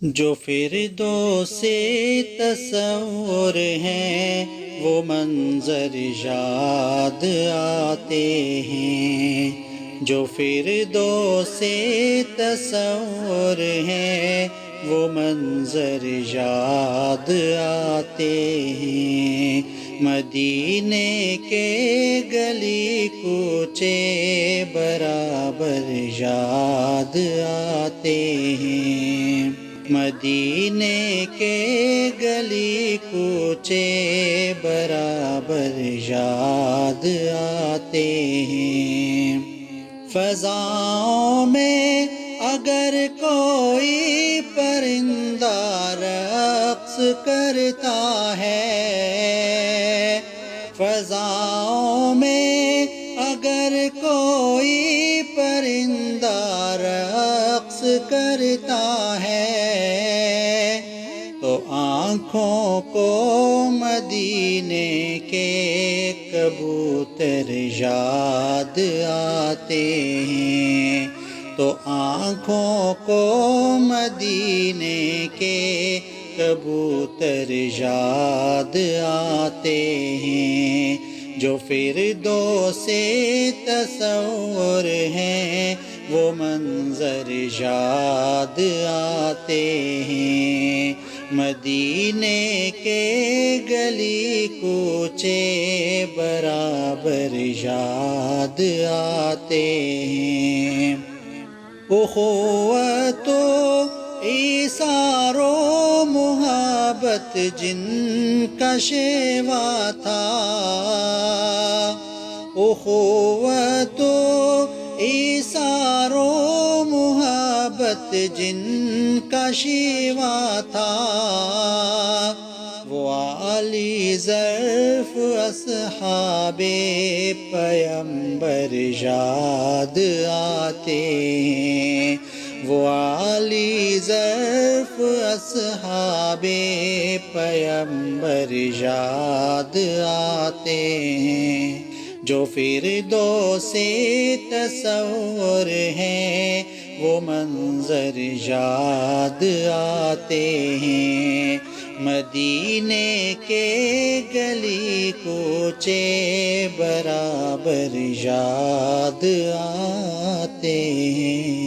جو فردوس تصور ہیں وہ منظر یاد آتے ہیں، جو فردوس تصور ہیں وہ منظر یاد آتے ہیں۔ مدینے کے گلی کوچے برابر یاد آتے ہیں، مدینے کے گلی کوچے برابر یاد آتے ہیں۔ فضاؤں میں اگر کوئی پرندہ رقص کرتا ہے، فضاؤں میں اگر کوئی پرندہ رقص کرتا ہے تو آنکھوں کو مدینے کے کبوتر یاد آتے ہیں، تو آنکھوں کو مدینے کے کبوتر یاد آتے ہیں۔ جو فردوس تصور ہیں وہ منظر یاد آتے ہیں، مدینے کے گلی کوچے برابر یاد آتے ہیں۔ اخوت و ایثار و محبت جن کا شیوا تھا، اخوت و ایثار و محبت جن کا شیوا تھا، وہ عالی ظرف اصحاب پیمبر یاد آتے ہیں، وہ عالی ظرف اصحاب پیمبر یاد آتے ہیں۔ جو فردوس تصور ہیں وہ منظر یاد آتے ہیں، مدینے کے گلی کوچے برابر یاد آتے ہیں۔